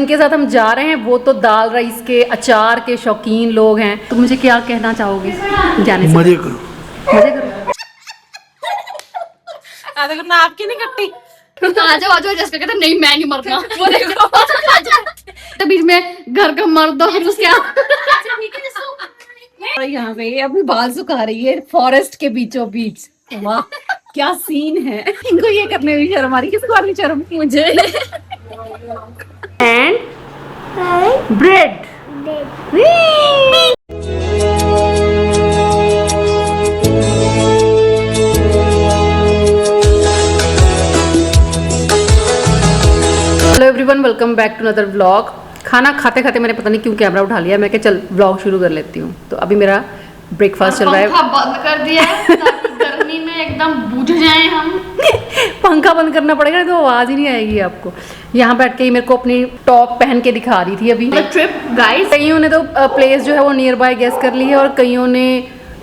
इनके साथ हम जा रहे हैं, वो तो दाल राइस के अचार के शौकीन लोग हैं। तो मुझे क्या कहना चाहोगे जाने से? मजे करो, मजे करो। आधा करना आपकी नहीं कट्टी। आ जाओ जैसे कहते नहीं मैं नहीं मरना। वो देखो तो बीच में घर का मर्द दो फिर उसके और यहाँ पे ये अपनी बाल सुखा रही है फॉरेस्ट के बीचों बीच। वाह क्या सीन है। इनको ये करने में शर्म आ रही, किसको आ रही शर्म? मुझे। And bread. Hello everyone, welcome back to another vlog. खाना खाते खाते मैंने पता नहीं क्यों कैमरा उठा लिया। मैं क्या चल व्लॉग शुरू कर लेती हूँ। तो अभी मेरा ब्रेकफास्ट चल रहा है। पंखा बंद कर दिया है ताकि गर्मी में एकदम बुझ जाए हम। पंखा बंद करना पड़ेगा तो आवाज ही नहीं आएगी आपको। यहाँ बैठ के ही मेरे को अपनी टॉप पहन के दिखा रही थी अभी। ट्रिप गाइस, कईयों ने तो प्लेस जो है वो नियर बाय गेस कर ली है और कईयों ने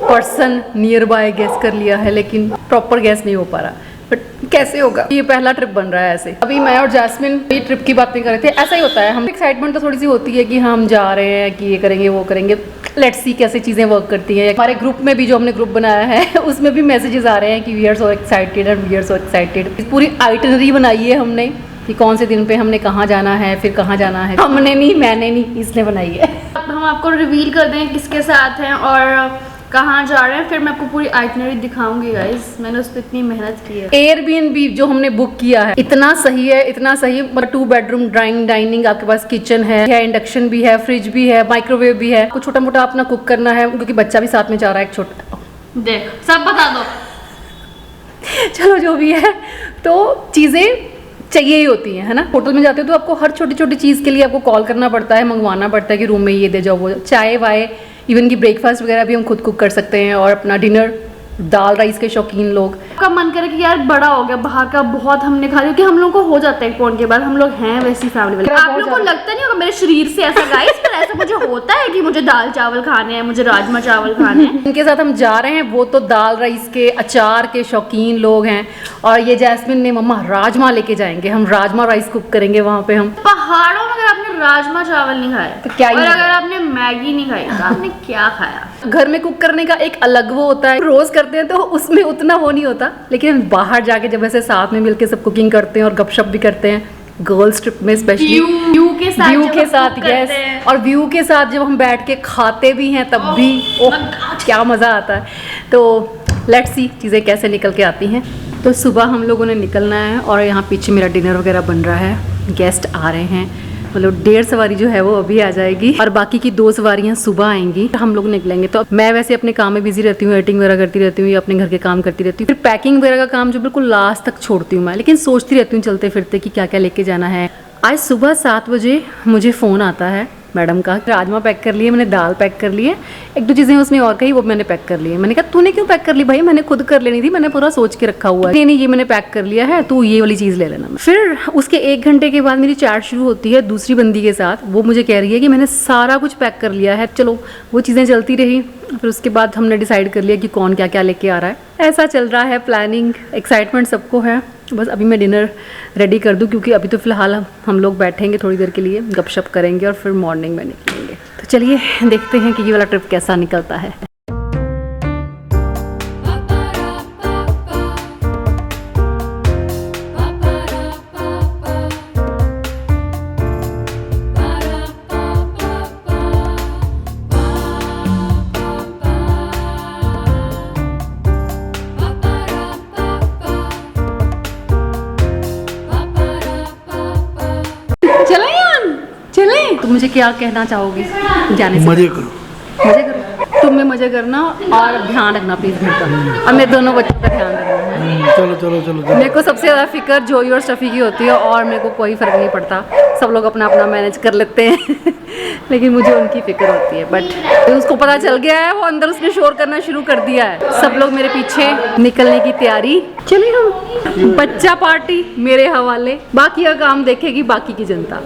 पर्सन नियर बाय गेस कर लिया है, लेकिन प्रॉपर गेस नहीं हो पा रहा। बट कैसे होगा, ये पहला ट्रिप बन रहा है ऐसे। अभी मैं और जैस्मिन ये ट्रिप की बातें कर रहे थे। ऐसा ही होता है, हम एक्साइटमेंट तो थोड़ी सी होती है कि हम जा रहे हैं, कि ये करेंगे वो करेंगे, लेट्स सी कैसे चीज़ें वर्क करती हैं। हमारे ग्रुप में भी जो हमने ग्रुप बनाया है उसमें भी मैसेजेस आ रहे हैं कि we are so excited and we are so excited. पूरी आइटनरी बनाई है हमने कि कौन से दिन पे हमने कहाँ जाना है, फिर कहाँ जाना है। हमने नहीं, मैंने नहीं, इसने बनाई है। अब हम आपको रिवील कर दें किसके साथ हैं और कहाँ जा रहे हैं, फिर मैं आपको पूरी आइटनरी दिखाऊंगी गाइस। मैंने उस पर इतनी मेहनत की है। एयरबीएनबी जो हमने बुक किया है इतना सही है, इतना सही। 2 बेडरूम ड्राइंग डाइनिंग, आपके पास किचन है, इंडक्शन भी है, फ्रिज भी है, माइक्रोवेव भी है। कुछ छोटा मोटा अपना कुक करना है क्योंकि बच्चा भी साथ में जा रहा है एक छोटा। देख सब बता दो। चलो जो भी है, तो चीज़ें चाहिए ही होती हैं, है ना। होटल में जाते हो तो आपको हर छोटी छोटी चीज़ के लिए आपको कॉल करना पड़ता है, मंगवाना पड़ता है कि रूम में ये दे जाओ वो, चाय वाय, इवन की ब्रेकफास्ट वगैरह भी हम खुद कुक कर सकते हैं। और अपना डिनर, दाल राइस के शौकीन लोग का मन करे कि यार बड़ा हो गया, बाहर का बहुत हमने खा लिया, क्योंकि हम लोग को हो जाता है एक पॉइंट के बाद। हम लोग हैं वैसी फैमिली वाले। आप लोग को लगता नहीं होगा मेरे शरीर से ऐसा गाइस, पर ऐसा मुझे होता है कि मुझे दाल चावल खाने हैं, मुझे राजमा चावल खाने हैं। इनके साथ हम जा रहे हैं, वो तो दाल राइस के अचार के शौकीन लोग हैं। और ये जैस्मिन ने मम्मा राजमा लेके जाएंगे, हम राजमा राइस कुक करेंगे वहाँ पे। हम पहाड़ों में अगर आपने राजमा चावल नहीं खाए तो क्या ही और है? अगर आपने मैगी नहीं खाई तो आपने क्या खाया? घर में कुक करने का एक अलग वो होता है, रोज करते हैं तो उसमें उतना वो नहीं होता, लेकिन बाहर जाके जब ऐसे साथ में मिलके सब कुकिंग करते हैं और गपशप भी करते हैं, गर्ल्स ट्रिप में स्पेशली व्यू के साथ, व्यू जब के हम साथ, cook यस। करते हैं। और व्यू के साथ जब हम बैठ के खाते भी हैं तब भी ओह क्या मज़ा आता है। तो लेट्स सी चीज़ें कैसे निकल के आती हैं। तो सुबह हम लोगों ने निकलना है और यहाँ पीछे मेरा डिनर वगैरह बन रहा है। गेस्ट आ रहे हैं, मतलब 1.5 सवारी जो है वो अभी आ जाएगी और बाकी की 2 सवारियां सुबह आएंगी। हम लोग निकलेंगे। तो मैं वैसे अपने काम में बिजी रहती हूँ, एडिटिंग वगैरह करती रहती हूँ या अपने घर के काम करती रहती हूँ। फिर पैकिंग वगैरह का काम जो बिल्कुल लास्ट तक छोड़ती हूँ मैं, लेकिन सोचती रहती हूँ चलते फिरते कि क्या क्या लेके जाना है। आज सुबह 7 बजे मुझे फ़ोन आता है मैडम का, राजमा पैक कर लिए, मैंने दाल पैक कर लिए, 1-2 चीज़ें उसने और कही वो मैंने पैक कर ली है। मैंने कहा तूने क्यों पैक कर ली भाई, मैंने खुद कर लेनी थी, मैंने पूरा सोच के रखा हुआ है। नहीं नहीं ये मैंने पैक कर लिया है, तू ये वाली चीज़ ले लेना। फिर उसके 1 घंटे के बाद मेरी चैट शुरू होती है दूसरी बंदी के साथ। वो मुझे कह रही है कि मैंने सारा कुछ पैक कर लिया है। चलो वो चीज़ें चलती रही। फिर उसके बाद हमने डिसाइड कर लिया कि कौन क्या क्या लेके आ रहा है। ऐसा चल रहा है प्लानिंग, एक्साइटमेंट सबको है। बस अभी मैं डिनर रेडी कर दूं क्योंकि अभी तो फ़िलहाल हम लोग बैठेंगे थोड़ी देर के लिए, गपशप करेंगे और फिर मॉर्निंग में निकलेंगे। तो चलिए देखते हैं कि ये वाला ट्रिप कैसा निकलता है। चलें यार, चलें। तो मुझे क्या कहना चाहोगे जाने से? मजे करो, मजे करो। तुम में मजे करना और ध्यान रखना प्लीज घर का, और मेरे दोनों बच्चों का ध्यान रखना है। चलो चलो चलो चलो। मेरे को सबसे ज़्यादा फिक्र जोई और स्टफी की होती है और मेरे को कोई फ़र्क नहीं पड़ता, सब लोग अपना अपना मैनेज कर लेते हैं लेकिन मुझे उनकी फिक्र होती है। बट उसको पता चल गया है, वो अंदर उसने शोर करना शुरू कर दिया है। सब लोग मेरे पीछे निकलने की तैयारी। चलिए हम बच्चा पार्टी मेरे हवाले, बाकी का काम देखेगी बाकी की जनता।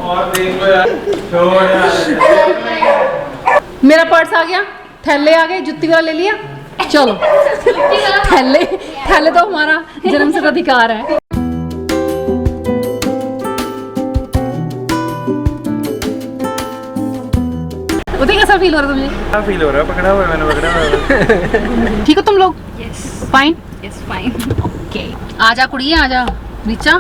और देखो यार, छोड़ यार। मेरा पर्स आ गया, थैले आ गए, जुत्ती वाला ले लिया। चलो थैले थैले तो हमारा जन्मसिद्ध अधिकार है। खुद ही कैसा फील हो रहा है तुझे? क्या फील हो रहा है? पकड़ा हुआ है मैंने, पकड़ा हुआ है। ठीक हो तुम लोग? Yes fine. Yes fine. Okay, आजा कुड़ी, आजा नीचा।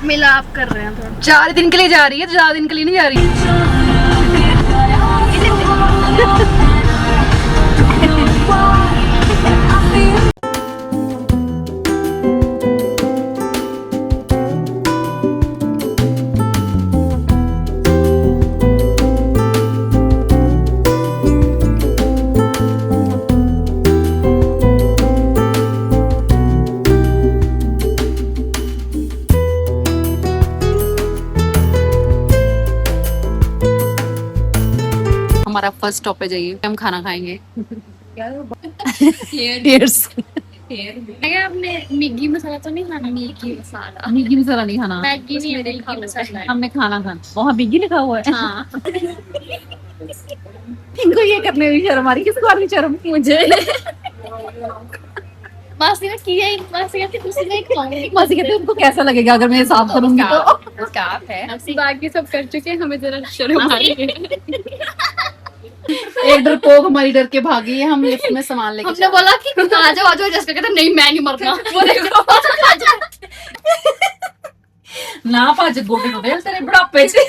मिलाप कर रहे हैं थोड़ा। 4 दिन के लिए जा रही है, 4 दिन के लिए नहीं जा रही। हमारा फर्स्ट स्टॉप पे जाइए, हम खाना खाएंगे। आपने मैगी मसाला तो नहीं खाना? मैगी मसाला नहीं खाना, मैगी नहीं, मैगी मसाला है। हमने खाना खाना। वहाँ मैगी लिखा हुआ है। हाँ। इनको ये करने में शर्म आ रही, किसको आ रही शर्म? मुझे मासी ने किया ही, मासी कहती तुसी नहीं खाओगे। मासी कहते उनको कैसा लगेगा अगर मैं साफ करूंगी तो? स्कार्फ है, बाकी सब कर चुके हैं, हमें जरा शर्म आ रही है। एक डरपोक हमारी डर के भागी है, हम लिफ्ट में सामान लेके हमने बोला कि आ जाओ जैसे कहते नहीं मैं नहीं मरना। वो देखो ना पाज गोटे गोटे तेरे बुढ़ापे से।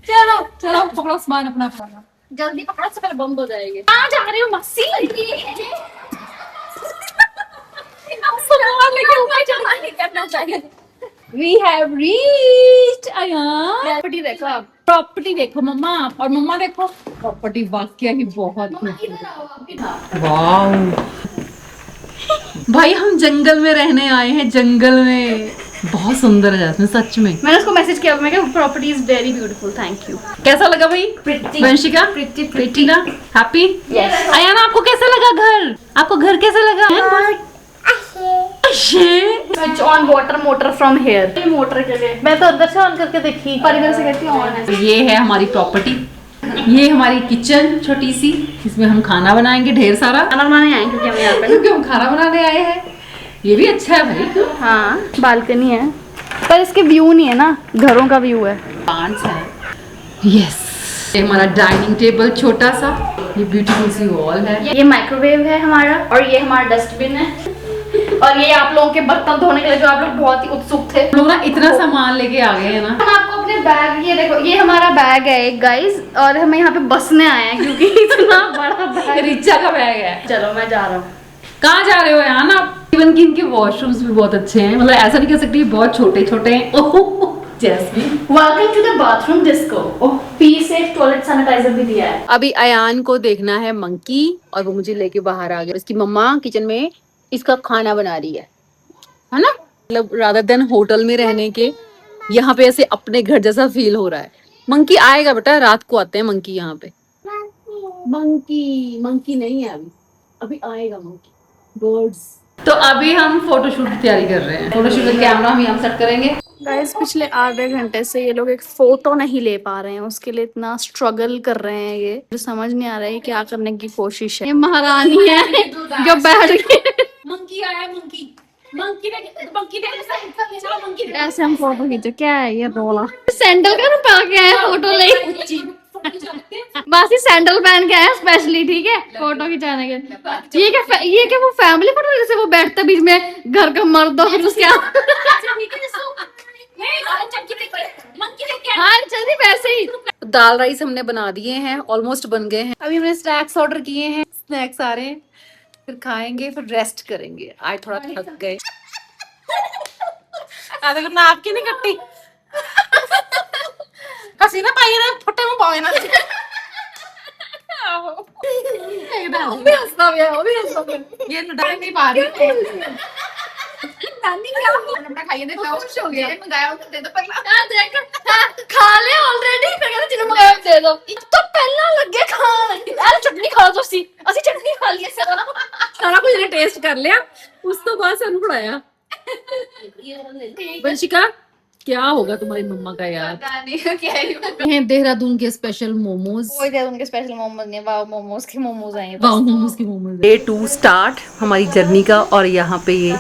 चलो चलो पकड़ो सामान अपना अपना। जल्दी पकड़ो से पहले बंद हो जाएगी। कहाँ जा रहे हो मासी? सामान लेके ऊपर चढ़ना नहीं करना चाहिए। We have reached Ayaan. Property देखो आप। प्रॉपर्टी देखो मम्मा, और मम्मा देखो प्रॉपर्टी वाकई ही बहुत खूबसूरत। वाओ भाई, हम जंगल में रहने आए हैं, जंगल में। बहुत सुंदर है जैस्मिन, सच में। मैंने उसको मैसेज किया, मैं कहा property is very beautiful, thank you. कैसा लगा भाई? प्रिटी वंशिका, प्रिटी ना? हैप्पी? अयान आपको कैसा लगा घर? आपको घर कैसा लगा? Switch on water motor from here. Motor के लिए मैं तो अंदर से ऑन करके देखी, परिवार से कहती ऑन है। ये है हमारी प्रॉपर्टी, ये हमारी किचन छोटी सी, इसमें हम खाना बनाएंगे ढेर सारा। खाना बनाने आए क्योंकि हम यहाँ पे क्योंकि हम खाना बनाने आए हैं। ये भी अच्छा है भाई। हाँ बालकनी है, पर इसके व्यू नहीं है ना, घरों का व्यू है। प्लांट्स है। यस, ये हमारा डाइनिंग टेबल छोटा सा, ये ब्यूटीफुल सी वॉल है। ये माइक्रोवेव है हमारा, और ये हमारा डस्टबिन है, और ये आप लोगों के बर्तन धोने के लिए जो आप लोग बहुत ही उत्सुक थे। हम लोग ना इतना सामान लेके आ गए हैं ना। हम आपको अपने बैग, ये देखो, ये हमारा बैग है एक गाइस, और हम यहाँ पे बसने आए हैं क्योंकि इतना बड़ा बैग। रिचा का बैग है। चलो मैं जा रहा हूँ। कहाँ जा रहे हो यार आप? इवन कि इनके वॉशरूम्स भी बहुत अच्छे हैं, मतलब ऐसा नहीं कह सकती बहुत छोटे छोटे हैं। Oh Jasmine, welcome to the bathroom disco. Oh Pee Safe toilet sanitizer भी दिया है। अभी अयान को देखना है मंकी, और वो मुझे लेके बाहर आ गया। इसकी मम्मा किचन में इसका खाना बना रही है ना? मतलब रादर देन होटल में रहने के, यहाँ पे ऐसे अपने घर जैसा फील हो रहा है। मंकी आएगा बेटा, रात को आते हैं मंकी यहाँ पे। मंकी नहीं है अभी, अभी आएगा मंकी। बर्ड्स। तो अभी हम फोटोशूट की तैयारी कर रहे हैं। फोटोशूट का कैमरा हम यहाँ सेट करेंगे। गाइस पिछले आधे घंटे से ये लोग एक फोटो नहीं ले पा रहे हैं, उसके लिए इतना स्ट्रगल कर रहे हैं। ये जो समझ नहीं आ रहा है क्या करने की कोशिश है। ये महारानी है जो बैठ गई। मंकी आया, मंकी देख, ऐसे हम फोटो खींचे, क्या है ये रोला? सैंडल का पा के आए फोटो ले। बासी सैंडल पहन के आया स्पेशली, ठीक है, फोटो खिंचाने के। ये क्या वो फैमिली फोटो जैसे वो बैठता बीच में घर का मर्द और फिर उसके हाँ जल्दी वैसे ही। दाल राइस हमने बना दिए हैं, ऑलमोस्ट बन गए हैं। अभी हमने स्नैक्स ऑर्डर किए हैं, स्नैक्स आ रहे हैं, फिर खाएंगे, फिर रेस्ट करेंगे। आज थोड़ा थक गए। देखो ना आपकी नहीं कट्टी हसी ना पाई ना फुटे में पावे ना वो भी हंसता है। ये लड़ाई नहीं पा रही नानी क्या अपना खाइए देखो खुश हो गया मंगाया दे दो पहला हां देख खा ले ऑलरेडी फिर कहते जिन्हें मंगाया दे दो तो पहला लगे खान यार चटनी खा दो सी ਅਸੀਂ चटनी खा लिया सारा कुछ ने टेस्ट कर लिया, उस तो बाद ਸਾਨੂੰ फड़ाया। वंशिका क्या होगा तुम्हारी मम्मा का यार? पता नहीं क्या ही हैं देहरादून के स्पेशल मोमोज। वो इधर उनके स्पेशल मोमोज नहीं, वाओ मोमोज के मोमोज आए हैं। वाओ मोमोज के मोमोज। डे 2 स्टार्ट हमारी जर्नी का, और यहाँ पे ये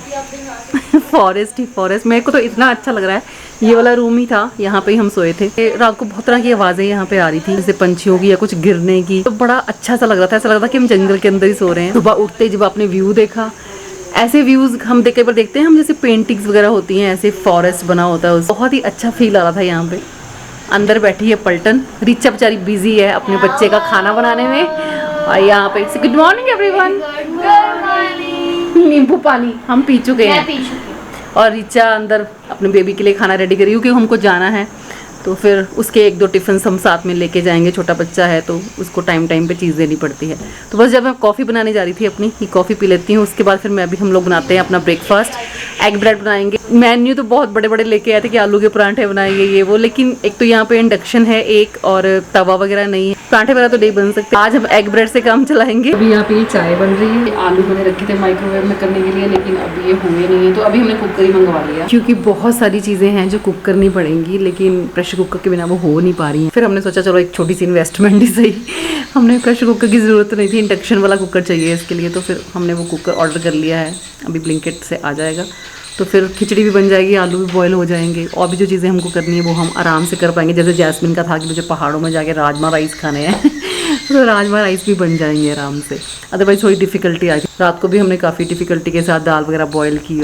फॉरेस्ट ही फॉरेस्ट। मेरे को तो इतना अच्छा लग रहा है ये वाला रूम ही था, यहाँ पे ही हम सोए थे। रात को बहुत तरह की आवाजें यहाँ पे आ रही थी, जैसे पंछियों की या कुछ गिरने की, तो बड़ा अच्छा सा लग रहा था, ऐसा लग रहा था कि हम जंगल के अंदर ही सो रहे हैं। सुबह उठते जब आपने व्यू देखा, ऐसे व्यूज हम कई बार देखते हैं हम, जैसे पेंटिंग्स वगैरह होती हैं, ऐसे फॉरेस्ट बना होता है, बहुत ही अच्छा फील आ रहा था यहाँ पे। अंदर बैठी है पलटन, रिचा बेचारी बिजी है अपने बच्चे का खाना बनाने में, और यहाँ पे गुड मॉर्निंग एवरीवन, नींबू पानी हम पी चुके हैं, और रिचा अंदर अपने बेबी के लिए खाना रेडी करी, क्योंकि हमको जाना है, तो फिर उसके 1-2 टिफ़िन हम साथ में लेके जाएंगे। छोटा बच्चा है तो उसको टाइम टाइम पे चीज़ देनी पड़ती है। तो बस जब मैं कॉफ़ी बनाने जा रही थी अपनी, कि कॉफ़ी पी लेती हूँ, उसके बाद फिर मैं भी हम लोग बनाते हैं अपना ब्रेकफास्ट। एग ब्रेड बनाएंगे। मेन्यू तो बहुत बड़े बड़े लेके आए थे कि आलू के परांठे बनाएंगे ये वो, लेकिन एक तो यहाँ पे इंडक्शन है एक, और तवा वगैरह नहीं है, परांठे वगैरह तो नहीं बन सकते। आज हम एग ब्रेड से काम चलाएंगे। अभी यहाँ पे चाय बन रही है, आलू मैंने रखे थे माइक्रोवेव में करने के लिए, लेकिन अभी ये हुए नहीं है, तो अभी हमने कुकर ही मंगवा लिया, क्योंकि बहुत सारी चीज़ें हैं जो कुक करनी पड़ेंगी, लेकिन प्रेशर कुकर के बिना वो हो नहीं पा रही है। फिर हमने सोचा चलो एक छोटी सी इन्वेस्टमेंट ही सही, हमने प्रेशर कुकर की ज़रूरत नहीं थी, इंडक्शन वाला कुकर चाहिए इसके लिए, तो फिर हमने वो कुकर ऑर्डर कर लिया है, अभी ब्लिंकिट से आ जाएगा। तो फिर खिचड़ी भी बन जाएगी, आलू भी बॉयल हो जाएंगे, और भी जो चीज़ें हमको करनी है वो हम आराम से कर पाएंगे। जैसे जैस्मिन का था कि मुझे पहाड़ों में जाके राजमा राइस खाने हैं तो राजमा राइस भी बन जाएंगे आराम से। अदरवाइज थोड़ी डिफ़िकल्टी आ गई, रात को भी हमने काफ़ी डिफ़िकल्टी के साथ दाल वगैरह बॉयल की।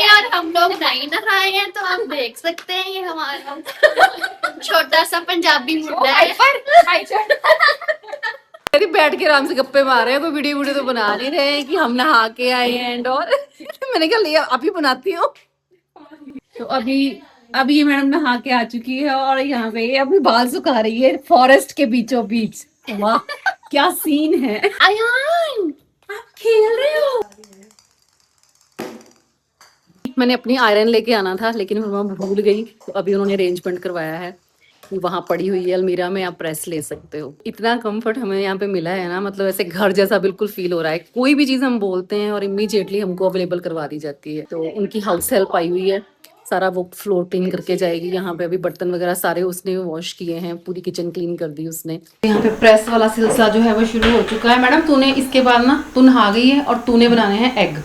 और हम लोग नहीं नहाए हैं, तो आप देख सकते हैं ये हमारा छोटा सा पंजाबी मुर्गा है। बैठ के आराम से गप्पे मार रहे हैं, कोई वीडियो तो बना नहीं रहे हैं कि हम नहा के आए हैं एंड और मैंने कहा लिया अभी बनाती हूँ। तो अभी ये मैडम नहा के आ चुकी है, और यहाँ पे अपने बाल सुखा रही है फॉरेस्ट के बीचों बीच। वाह क्या सीन है। अयान आप खेल रहे हो। मैंने अपनी आयरन लेके आना था, लेकिन मैं वहाँ भूल गई, तो अभी उन्होंने अरेंजमेंट करवाया है, वहाँ पड़ी हुई है अलमीरा में, आप प्रेस ले सकते हो। इतना कंफर्ट हमें यहाँ पे मिला है ना, मतलब ऐसे घर जैसा बिल्कुल फील हो रहा है। कोई भी चीज़ हम बोलते हैं और इमीडिएटली हमको अवेलेबल करवा दी जाती है। तो उनकी हाउस हेल्प आई हुई है, सारा वो फ्लोर क्लीन करके जाएगी। यहाँ पे अभी बर्तन वगैरह सारे उसने वॉश किए हैं, पूरी किचन क्लीन कर दी उसने। यहाँ पे प्रेस वाला सिलसिला जो है वो शुरू हो चुका है। मैडम तूने इसके बाद ना, तू नहा गई है और तूने बनाने हैं एग,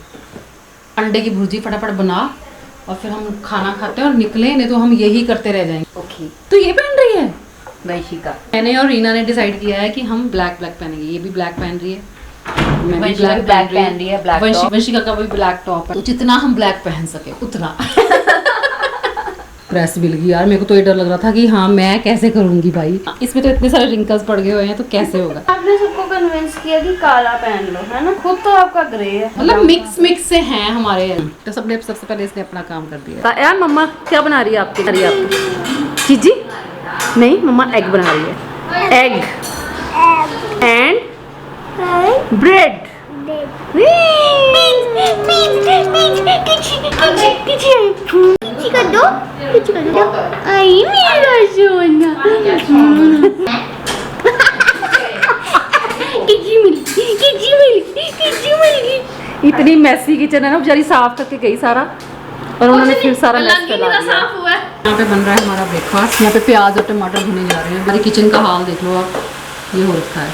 अंडे की भुर्जी फटाफट बना, और फिर हम खाना खाते हैं और निकले, नहीं तो हम यही करते रह जाएंगे। ओके तो ये पहन रही है वंशिका। मैंने और रीना ने डिसाइड किया है कि हम ब्लैक पहनेंगे। ये भी ब्लैक पहन रही है, मैं भी ब्लैक पहन रही है, वंशिका का भी ब्लैक टॉप है। तो जितना हम ब्लैक पहन सके उतना प्रेस मिल गई यार, मेरे को तो ये डर लग रहा था कि हाँ मैं कैसे करूंगी भाई, इसमें तो इतने सारे रिंकल्स पड़ गए हुए हैं, तो कैसे होगा। आपने सबको कन्विंस किया कि काला पहन लो, है ना, खुद तो आपका ग्रे है, मतलब मिक्स से हैं हमारे। तो सबसे पहले इसने अपना काम कर दिया यार। मम्मा क्या बना रही है आपकी चीजी? नहीं मम्मा एग बना रही है, एग एंड ब्रेड। इतनी मैसी किचन है ना, बेचारी साफ करके गई सारा, और उन्होंने फिर सारा मैस फैला दिया। यहाँ पे बन रहा है हमारा ब्रेकफास्ट। यहाँ पे प्याज और टमाटर भुने जा रहे हैं। हमारी किचन का हाल देख लो आप, ये हो रखा है।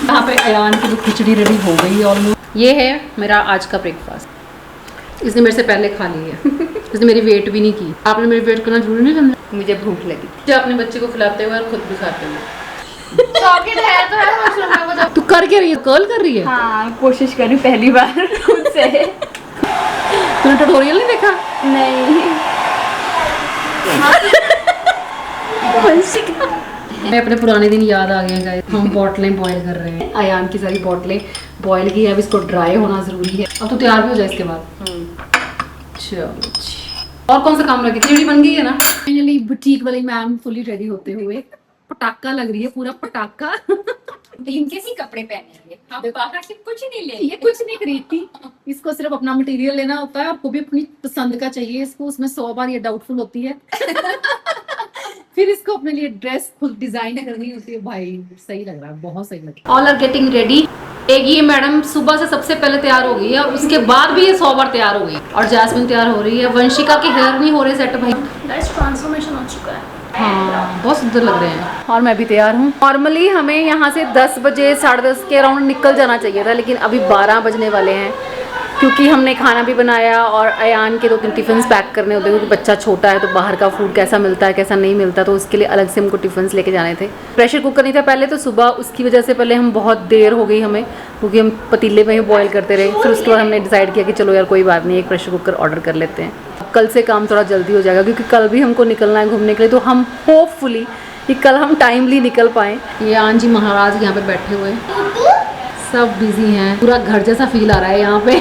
यहाँ पे अयान की वो खिचड़ी रेडी हो गई है ऑलमोस्ट। ये है मेरा आज का ब्रेकफास्ट। इसने मेरे से पहले खा ली है इसने मेरी वेट भी नहीं की। आपने मेरी वेट करना जरूरी नहीं समझा, मुझे भूख लगी। जो अपने बच्चे को खिलाते हुए और खुद भी खाते हुए। चॉकलेट है तो है वॉशरूम में, वो जब तू कर क्या रही है, कर्ल कर रही है? हाँ कोशिश करी पहली बार खुद से। तूने ट्यूटोरियल नहीं देखा? नहीं मैं अपने पुराने दिन याद आ गए गाइस। हम बॉटलें बॉयल कर रहे हैं, अयान की सारी बॉटलें बॉयल की है, अब इसको ड्राई होना जरूरी है। अब तो तैयार भी हो जाए इसके बाद। चलो और कौन सा काम रखे? खिचड़ी बन गई है ना फाइनली। बुटीक वाली मैम फुली रेडी होते हुए, पटाखा लग रही है, पूरा पटाखा। इनके सी कपड़े पहनेंगे, हम बाहर से कुछ नहीं ले, ये कुछ नहीं खरीदती, इसको सिर्फ अपना मटेरियल लेना होता है। आपको भी अपनी पसंद का चाहिए इसको, उसमें 100 बार ये डाउटफुल होती है फिर इसको अपने लिए ड्रेस खुद डिजाइन करनी होती है। भाई सही लग रहा है, बहुत सही लग रहा है। All are getting ready. एक ये मैडम सुबह से सबसे पहले तैयार हो गई है, और उसके बाद भी ये 100 बार तैयार हो गई, और जैस्मिन तैयार हो रही है। वंशिका के हेयर नहीं हो रहे सेट भाई, ट्रांसफॉर्मेशन हो चुका है। हाँ बहुत सुंदर लग रहे हैं और मैं भी तैयार हूँ। नॉर्मली हमें यहाँ से 10 बजे 10:30 के अराउंड निकल जाना चाहिए था, लेकिन अभी 12 बजने वाले हैं क्योंकि हमने खाना भी बनाया और अयान के 2-3 टिफ़िन्स पैक करने होते हैं क्योंकि बच्चा छोटा है तो बाहर का फूड कैसा मिलता है कैसा नहीं मिलता, तो उसके लिए अलग से हमको टिफ़िन्स लेके जाने थे। प्रेशर कुकर नहीं था पहले तो सुबह, उसकी वजह से पहले हम बहुत देर हो गई हमें क्योंकि हम पतीले में ही बॉयल करते रहे। फिर उसके बाद हमने डिसाइड किया कि चलो यार कोई बात नहीं, एक प्रेशर कुकर ऑर्डर कर लेते हैं। कल से काम थोड़ा जल्दी हो जाएगा क्योंकि कल भी हमको निकलना है घूमने के लिए, तो हम होपफुली कि कल हम टाइमली निकल पाएँ। ये आन जी महाराज यहाँ पे बैठे हुए हैं, सब बिजी हैं, पूरा घर जैसा फील आ रहा है यहाँ पे।